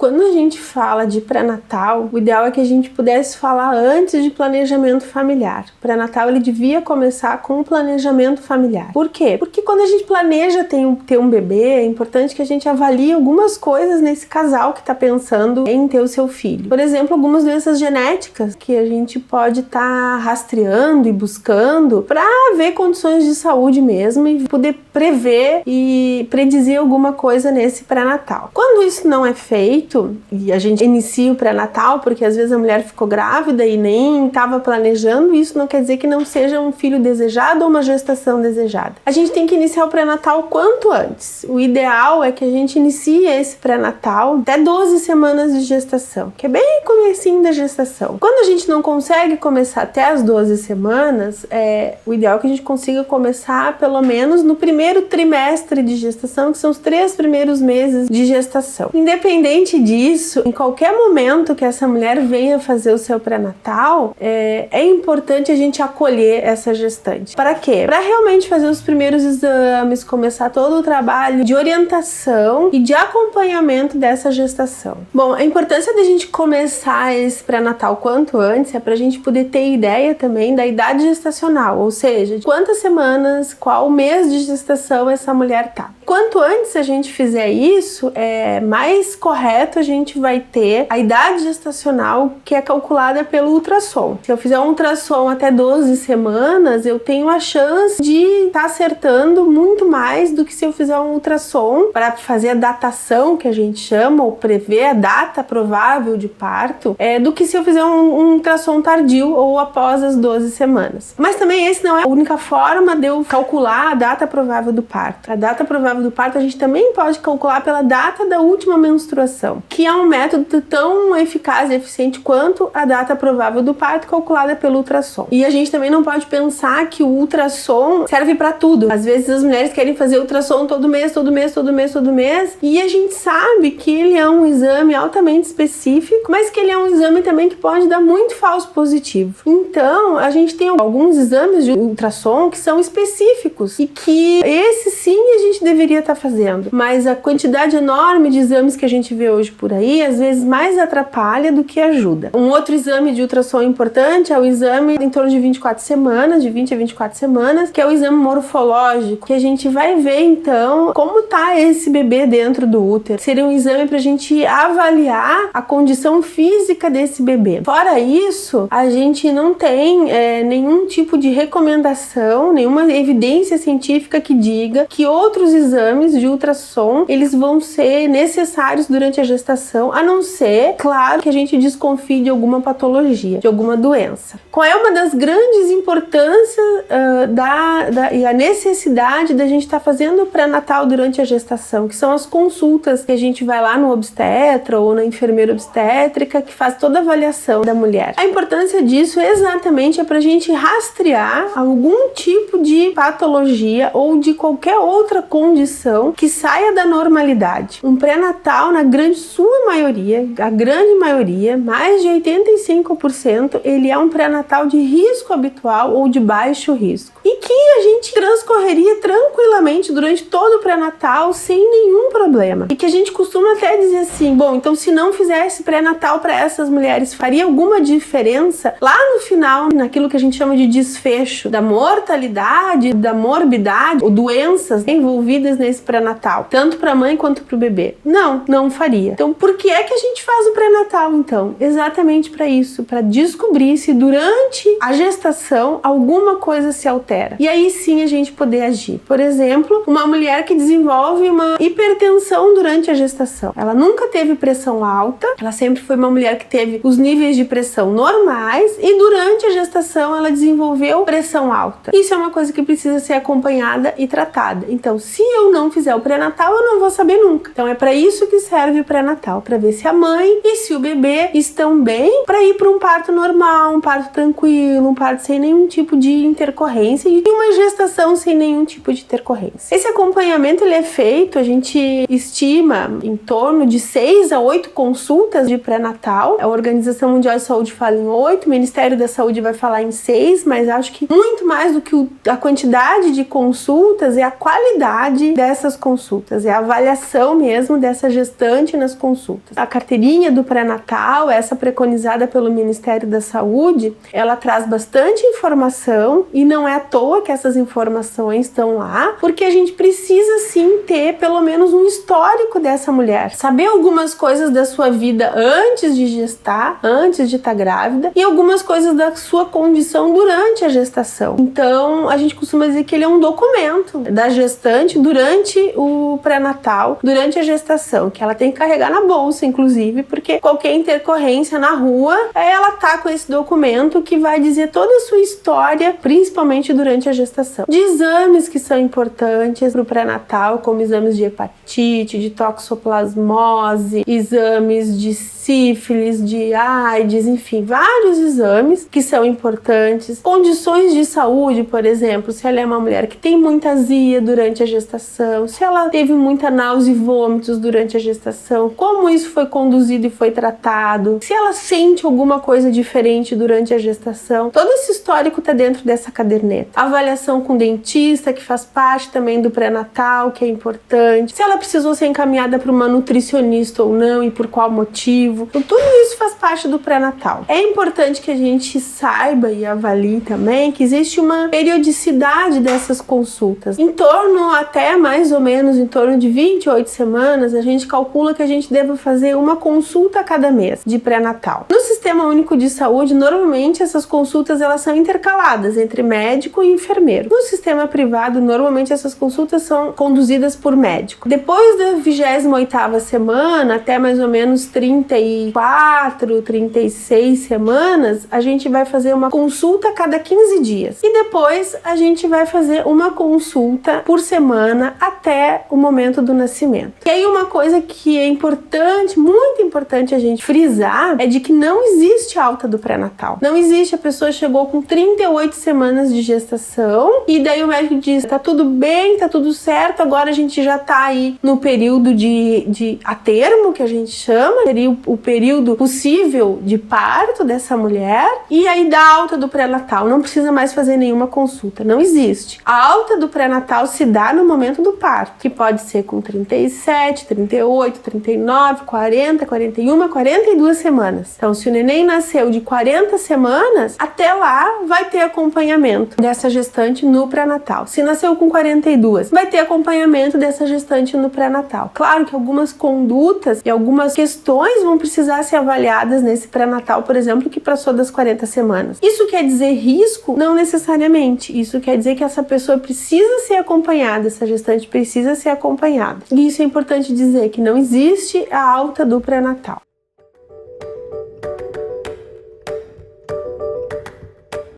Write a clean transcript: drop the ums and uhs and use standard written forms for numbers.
Quando a gente fala de pré-natal, o ideal é que a gente pudesse falar antes de planejamento familiar. O pré-natal ele devia começar com o planejamento familiar. Por quê? Porque quando a gente planeja ter um bebê, é importante que a gente avalie algumas coisas nesse casal que está pensando em ter o seu filho. Por exemplo, algumas doenças genéticas que a gente pode estar rastreando e buscando para ver condições de saúde mesmo e poder prever e predizer alguma coisa nesse pré-natal. Quando isso não é feito, e a gente inicia o pré-natal, porque às vezes a mulher ficou grávida e nem estava planejando, isso não quer dizer que não seja um filho desejado ou uma gestação desejada. A gente tem que iniciar o pré-natal quanto antes. O ideal é que a gente inicie esse pré-natal até 12 semanas de gestação, que é bem comecinho da gestação. Quando a gente não consegue começar até as 12 semanas, o ideal é que a gente consiga começar pelo menos no primeiro trimestre de gestação, que são os 3 primeiros meses de gestação. Independente disso, em qualquer momento que essa mulher venha fazer o seu pré-natal, é importante a gente acolher essa gestante. Para quê? Para realmente fazer os primeiros exames, começar todo o trabalho de orientação e de acompanhamento dessa gestação. Bom, a importância da gente começar esse pré-natal quanto antes é para a gente poder ter ideia também da idade gestacional, ou seja, de quantas semanas, qual mês de gestação essa mulher tá. Quanto antes a gente fizer isso, mais correto a gente vai ter a idade gestacional que é calculada pelo ultrassom. Se eu fizer um ultrassom até 12 semanas, eu tenho a chance de estar acertando muito mais do que se eu fizer um ultrassom para fazer a datação, que a gente chama, ou prever a data provável de parto, do que se eu fizer um ultrassom tardio ou após as 12 semanas. Mas também esse não é a única forma de eu calcular a data provável do parto. A data provável do parto a gente também pode calcular pela data da última menstruação, que é um método tão eficaz e eficiente quanto a data provável do parto calculada pelo ultrassom. E a gente também não pode pensar que o ultrassom serve para tudo. Às vezes as mulheres querem fazer ultrassom todo mês, e a gente sabe que ele é um exame altamente específico, mas que ele é um exame também que pode dar muito falso positivo. Então, a gente tem alguns exames de ultrassom que são específicos e que esse sim a gente deveria estar fazendo, mas a quantidade enorme de exames que a gente vê hoje por aí, às vezes mais atrapalha do que ajuda. Um outro exame de ultrassom importante é o exame em torno de 24 semanas, de 20 a 24 semanas, que é o exame morfológico, que a gente vai ver então como tá esse bebê dentro do útero. Seria um exame pra gente avaliar a condição física desse bebê. Fora isso, a gente não tem nenhum tipo de recomendação, nenhuma evidência científica que diga que outros exames de ultrassom eles vão ser necessários durante a gestação, a não ser, claro, que a gente desconfie de alguma patologia, de alguma doença. Qual é uma das grandes importâncias e a necessidade da gente estar fazendo o pré-natal durante a gestação, que são as consultas que a gente vai lá no obstetra ou na enfermeira obstétrica que faz toda a avaliação da mulher. A importância disso exatamente é para a gente rastrear algum tipo de patologia ou de qualquer outra condição que saia da normalidade. Um pré-natal, na sua maioria, a grande maioria, mais de 85%, ele é um pré-natal de risco habitual ou de baixo risco. E que a gente transcorreria tranquilamente durante todo o pré-natal sem nenhum problema. E que a gente costuma até dizer assim, bom, então se não fizesse pré-natal para essas mulheres, faria alguma diferença lá no final, naquilo que a gente chama de desfecho da mortalidade, da morbidade ou doenças envolvidas nesse pré-natal, tanto para a mãe quanto para o bebê? Não faria. Então, por que é que a gente faz o pré-natal, então? Exatamente para isso, para descobrir se durante a gestação alguma coisa se altera. E aí sim a gente poder agir. Por exemplo, uma mulher que desenvolve uma hipertensão durante a gestação. Ela nunca teve pressão alta, ela sempre foi uma mulher que teve os níveis de pressão normais e durante a gestação ela desenvolveu pressão alta. Isso é uma coisa que precisa ser acompanhada e tratada. Então, se eu não fizer o pré-natal, eu não vou saber nunca. Então, é para isso que serve o pré-natal, para ver se a mãe e se o bebê estão bem para ir para um parto normal, um parto tranquilo, um parto sem nenhum tipo de intercorrência e uma gestação sem nenhum tipo de intercorrência. Esse acompanhamento ele é feito, a gente estima em torno de 6 a 8 consultas de pré-natal. A Organização Mundial de Saúde fala em 8, o Ministério da Saúde vai falar em 6, mas acho que muito mais do que a quantidade de consultas é a qualidade dessas consultas, é a avaliação mesmo dessa gestante nas consultas. consultas. A carteirinha do pré-natal, essa preconizada pelo Ministério da Saúde, ela traz bastante informação e não é à toa que essas informações estão lá, porque a gente precisa sim ter pelo menos um histórico dessa mulher, saber algumas coisas da sua vida antes de gestar, antes de estar grávida, e algumas coisas da sua condição durante a gestação. Então, a gente costuma dizer que ele é um documento da gestante durante o pré-natal, durante a gestação, que ela tem que carregar na bolsa, inclusive, porque qualquer intercorrência na rua, ela tá com esse documento que vai dizer toda a sua história, principalmente durante a gestação. De exames que são importantes para o pré-natal, como exames de hepatite, de toxoplasmose, exames de sífilis, de AIDS, enfim, vários exames que são importantes. Condições de saúde, por exemplo, se ela é uma mulher que tem muita azia durante a gestação, se ela teve muita náusea e vômitos durante a gestação, como isso foi conduzido e foi tratado, se ela sente alguma coisa diferente durante a gestação, todo esse histórico está dentro dessa caderneta. Avaliação com dentista, que faz parte também do pré-natal, que é importante. Se ela precisou ser encaminhada para uma nutricionista ou não e por qual motivo. Então, tudo isso faz parte do pré-natal. É importante que a gente saiba e avalie também que existe uma periodicidade dessas consultas. Em torno, até mais ou menos, em torno de 28 semanas, a gente calcula que a gente deve fazer uma consulta a cada mês de pré-natal. No Sistema Único de Saúde, normalmente essas consultas elas são intercaladas entre médico e enfermeiro. No sistema privado, normalmente essas consultas são conduzidas por médico. Depois da 28ª semana, até mais ou menos 34, 36 semanas, a gente vai fazer uma consulta a cada 15 dias. E depois a gente vai fazer uma consulta por semana até o momento do nascimento. E aí uma coisa que é importante, muito importante a gente frisar, é de que não existe alta do pré-natal. Não existe, a pessoa chegou com 38 semanas de gestação e daí o médico diz, tá tudo bem, tá tudo certo, agora a gente já tá aí no período de a termo, que a gente chama, seria o período possível de parto dessa mulher, e aí dá alta do pré-natal, não precisa mais fazer nenhuma consulta, não existe. A alta do pré-natal se dá no momento do parto, que pode ser com 37, 38, 39, 40, 41, 42 semanas. Então, se o neném nasceu de 40 semanas, até lá vai ter acompanhamento dessa gestante no pré-natal. Se nasceu com 42, vai ter acompanhamento dessa gestante no pré-natal. Claro que algumas condutas e algumas questões vão precisar ser avaliadas nesse pré-natal, por exemplo, que passou das 40 semanas. Isso quer dizer risco? Não necessariamente. Isso quer dizer que essa pessoa precisa ser acompanhada, essa gestante precisa ser acompanhada. E isso é importante dizer, que não existe a alta do pré-natal.